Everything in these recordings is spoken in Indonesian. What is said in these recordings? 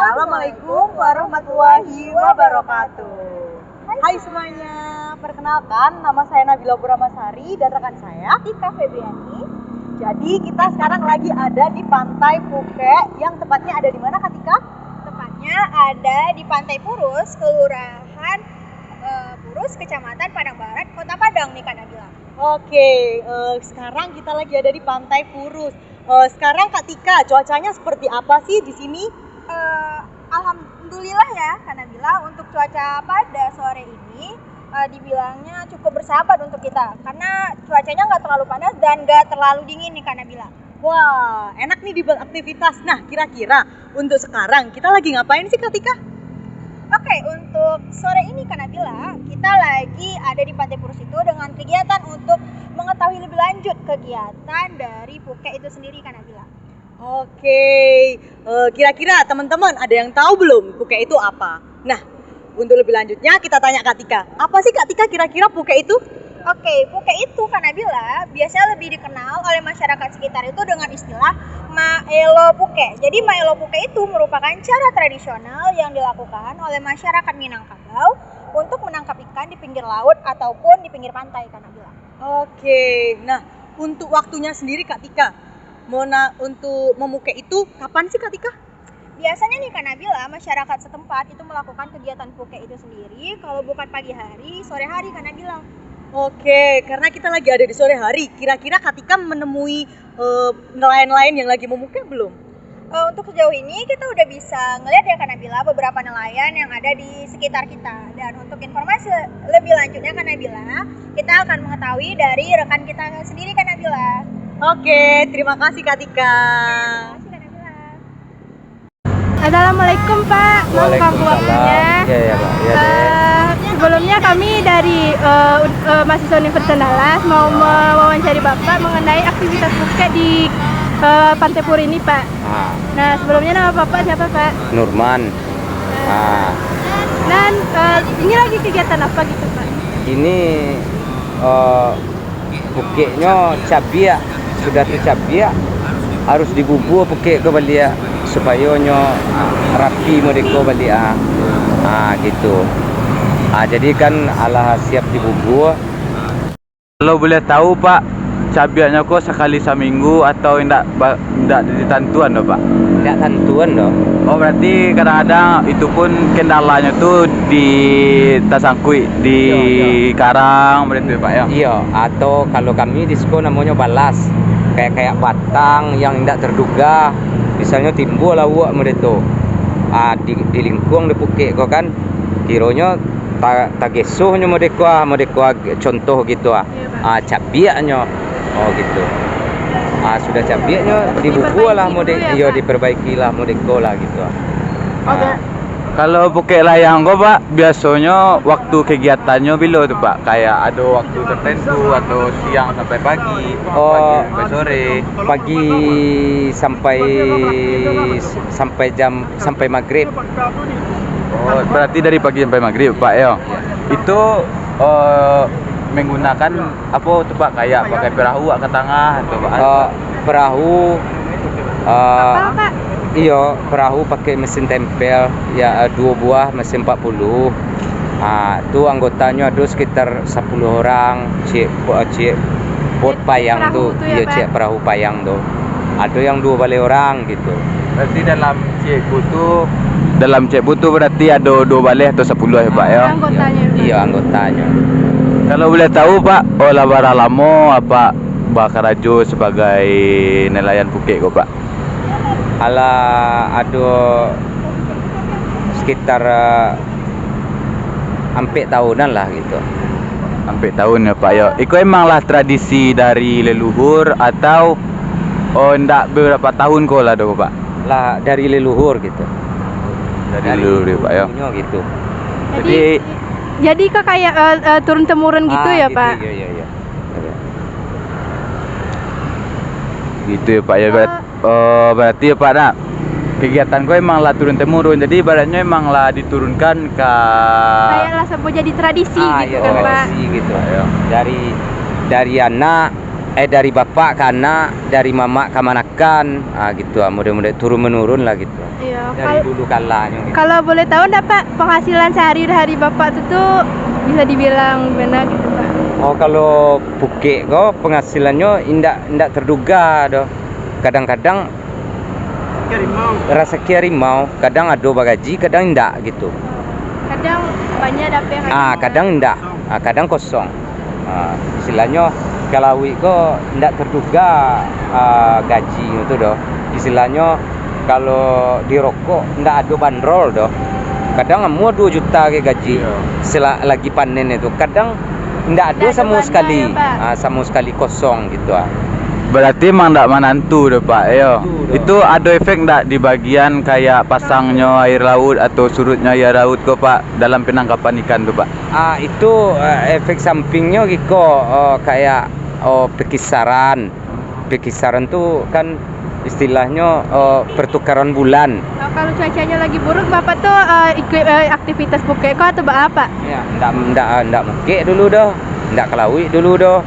Assalamualaikum warahmatullahi wabarakatuh. Hai semuanya, perkenalkan nama saya Nabila Puramasari dan rekan saya Tika Febriani. Jadi kita sekarang lagi ada di Pantai Puke, yang tepatnya ada di mana Kak Tika? Tepatnya ada di Pantai Purus, Kelurahan Purus, Kecamatan Padang Barat, Kota Padang nih Kak Nabila. Oke, sekarang kita lagi ada di Pantai Purus. Sekarang Kak Tika, cuacanya seperti apa sih di sini? Alhamdulillah ya Kak Nabila, untuk cuaca pada sore ini dibilangnya cukup bersahabat untuk kita karena cuacanya nggak terlalu panas dan nggak terlalu dingin nih Kak Nabila. Wah, enak nih dibuat aktivitas. Nah, kira-kira untuk sekarang kita lagi ngapain sih Kak Tika? Oke, untuk sore ini Kak Nabila, kita lagi ada di Pantai Purus itu dengan kegiatan untuk mengetahui lebih lanjut kegiatan dari Puke itu sendiri Kak Nabila. Oke, kira-kira teman-teman ada yang tahu belum Puke itu apa? Nah, untuk lebih lanjutnya kita tanya Kak Tika. Apa sih Kak Tika kira-kira Puke itu? Oke, Puke itu Kak Nabila biasanya lebih dikenal oleh masyarakat sekitar itu dengan istilah Maelo Puke. Jadi Maelo Puke itu merupakan cara tradisional yang dilakukan oleh masyarakat Minangkabau untuk menangkap ikan di pinggir laut ataupun di pinggir pantai Kak Nabila. Oke, nah untuk waktunya sendiri Kak Tika, untuk memuke itu kapan sih Kak Tika? Biasanya nih Kak Nabila, masyarakat setempat itu melakukan kegiatan Puke itu sendiri kalau bukan pagi hari, sore hari Kak Nabila. Oke, karena kita lagi ada di sore hari, kira-kira Kak Tika menemui nelayan-nelayan yang lagi memuke belum? Untuk sejauh ini kita udah bisa ngelihat ya Kak Nabila beberapa nelayan yang ada di sekitar kita. Dan untuk informasi lebih lanjutnya Kak Nabila, kita akan mengetahui dari rekan kita sendiri Kak Nabila. Oke, terima kasih Kak Tika. Terima kasih Kak Nabila. Assalamualaikum Pak, maaf waktunya. Iya Pak. Sebelumnya kami dari mahasiswa Universitas Andalas mau mewawancari Bapak mengenai aktivitas Puke di Pantai Purus ini Pak. Nah sebelumnya nama Bapak siapa Pak? Nurman. Dan ini lagi kegiatan apa gitu Pak? Ini Pukenya cabia, sudah tercabia harus dibubur Puke ke balia supaya rapi mereka balia. Gitu. Jadi kan Allah siap dibubur. Kalau boleh tahu Pak, cabianya kok sekali seminggu atau tidak ditentuan Pak? Tidak tentuan loh. Oh berarti kadang-kadang itu pun kendalanya tuh di tasangkui di karang berarti Pak ya? Iya, atau kalau kami di sekolah namanya balas. Kayak batang yang tidak terduga. Misalnya timbul lawak mereka. Di lingkung di Puke kok kan kiranya tagesuhnya mereka contoh gitu cabianya gitu. Sudah cabianya dibubur lah ya, diperbaiki lah mereka lah gitu. Kalau Puke layang kok Pak, biasanya waktu kegiatannya bila tuh Pak? Kayak ada waktu tertentu atau siang sampai pagi, pagi sampai sore? Pagi sampai maghrib. Oh, berarti dari pagi sampai maghrib Pak ya? Itu menggunakan apa tuh Pak? Kayak pakai perahu ke tengah atau Pak? Perahu Kapal Pak? iya, perahu pakai mesin tempel ya, 2 buah mesin 40. Itu anggotanya ada sekitar 10 orang. Bot payang tuh, iya cek perahu payang tuh. Ada yang 2 balik orang gitu. Berarti dalam cek butuh berarti ada 2 balik atau 10 ya Pak ya? Anggotanya. Iya, anggotanya. Kalau boleh tahu Pak, olah bara lamo apa Bakarajo sebagai nelayan Puke kok Pak? Ada sekitar hampir tahunan lah gitu. Hampir tahun ya Pak ya. Itu emanglah tradisi dari leluhur atau ndak beberapa tahun kok lah do Pak? Lah dari leluhur gitu. Dari leluhur ya Pak ya. Gitu. Jadi kok kayak turun temurun gitu ya gitu, Pak? Iya. Gitu ya Pak ya. Berarti ya Pak, nah kegiatan gue emang lah turun temurun, jadi ibaratnya emang lah diturunkan ke Kayak lah sampai jadi tradisi gitu iya, kan Pak? tradisi gitu. Dari anak dari bapak ke anak, dari mama ke manakan, gitu model-model turun menurun lah gitu. Iya, Dari dulu kalanya. Gitu. kalau boleh tahu enggak Pak, penghasilan sehari-hari Bapak itu tuh bisa dibilang gimana gitu Pak? Oh, kalau puke kok penghasilannya indak terduga doh. Kadang-kadang rasa harimau, kadang ada bagaji, kadang indak gitu. Kadang banyak dapet hari. Kadang indak, kadang kosong. Istilahnya kalau kok indak terduga gaji itu doh. Istilahnya kalau di rokok ndak ada bandrol doh. Kadang mau 2 juta ke gaji lagi panen itu. Kadang ndak ada sama sekali, sama sekali kosong gitu. Berarti emang ndak menantu doh Pak. Itu ada efek ndak di bagian kayak pasangnya air laut atau surutnya air laut kok Pak dalam penangkapan ikan tuh Pak? Itu efek sampingnya gitu kayak pekisaran. Pekisaran tuh kan istilahnya pertukaran bulan. Nah, kalau cuacanya lagi buruk Bapak tuh ikut aktivitas puke kok atau apa? Ya, ndak muke dulu doh. Ndak kelawi dulu doh.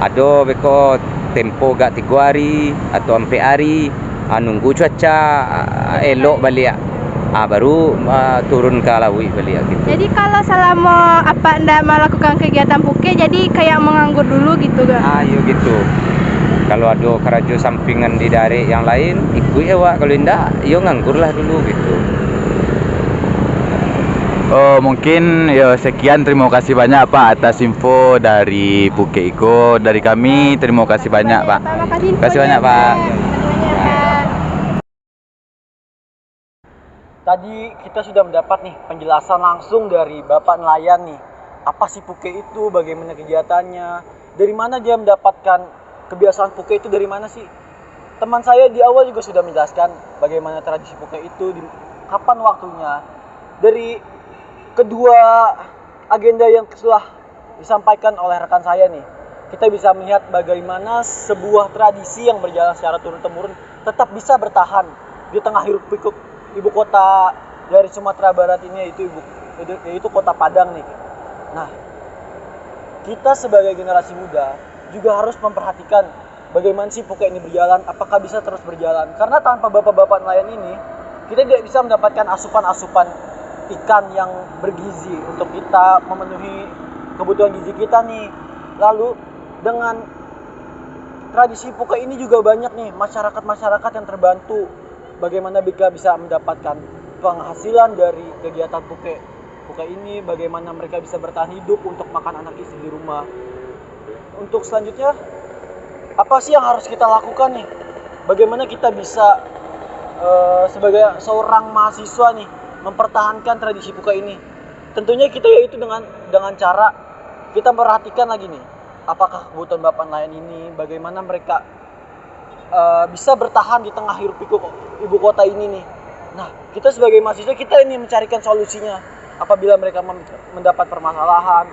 Ada beko tempo gak 3 hari atau 4 hari nunggu cuaca elok balik. Baru turun ke lawi balik gitu. Jadi kalau selama apa ndak melakukan kegiatan puke jadi kayak menganggur dulu gitu gak? Iya gitu. Kalau ada kerajo sampingan di dari yang lain ikut ya Wak. Kalau enggak yo nganggur lah dulu gitu. Mungkin sekian, terima kasih banyak Pak atas info dari Puke Iko. Dari kami terima kasih banyak Pak. Terima kasih banyak Pak. Tadi kita sudah mendapat nih penjelasan langsung dari Bapak nelayan nih. Apa sih Puke itu, bagaimana kegiatannya, dari mana dia mendapatkan kebiasaan Puke itu, dari mana sih? Teman saya di awal juga sudah menjelaskan bagaimana tradisi Puke itu, kapan waktunya. Dari kedua agenda yang telah disampaikan oleh rekan saya nih, kita bisa melihat bagaimana sebuah tradisi yang berjalan secara turun-temurun tetap bisa bertahan di tengah hiruk-pikuk ibu kota dari Sumatera Barat ini, yaitu kota Padang nih. Nah, kita sebagai generasi muda juga harus memperhatikan bagaimana sih Puke ini berjalan, apakah bisa terus berjalan. Karena tanpa bapak-bapak nelayan ini, kita tidak bisa mendapatkan asupan-asupan ikan yang bergizi untuk kita memenuhi kebutuhan gizi kita nih. Lalu dengan tradisi Puke ini juga banyak nih masyarakat yang terbantu. Bagaimana mereka bisa mendapatkan penghasilan dari kegiatan Puke ini, bagaimana mereka bisa bertahan hidup untuk makan anak istri di rumah. Untuk selanjutnya, apa sih yang harus kita lakukan nih? Bagaimana kita bisa sebagai seorang mahasiswa nih mempertahankan tradisi Puke ini? Tentunya kita yaitu dengan cara kita perhatikan lagi nih, apakah kebutuhan bapak nelayan ini, bagaimana mereka bisa bertahan di tengah hiruk pikuk ibu kota ini nih. Nah, kita sebagai mahasiswa kita ini mencarikan solusinya. Apabila mereka mendapat permasalahan,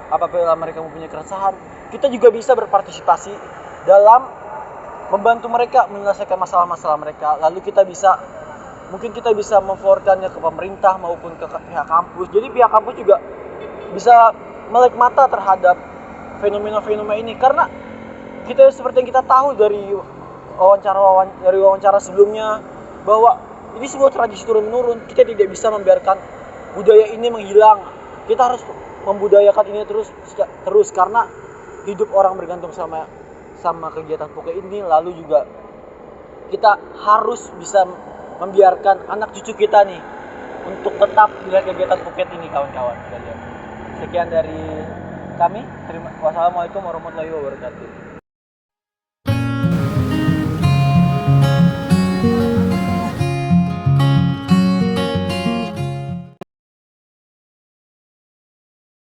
apabila mereka mempunyai keresahan, kita juga bisa berpartisipasi dalam membantu mereka menyelesaikan masalah-masalah mereka. Lalu mungkin kita bisa memforwardkannya ke pemerintah maupun ke pihak kampus. Jadi pihak kampus juga bisa melek mata terhadap fenomena-fenomena ini, karena kita seperti yang kita tahu dari wawancara sebelumnya bahwa ini sebuah tradisi turun-menurun. Kita tidak bisa membiarkan budaya ini menghilang. Kita harus membudayakan ini terus karena hidup orang bergantung sama kegiatan Puke ini. Lalu juga kita harus bisa membiarkan anak cucu kita nih untuk tetap melihat kegiatan Puke ini, kawan-kawan sekalian. Sekian dari kami. Wassalamualaikum warahmatullahi wabarakatuh.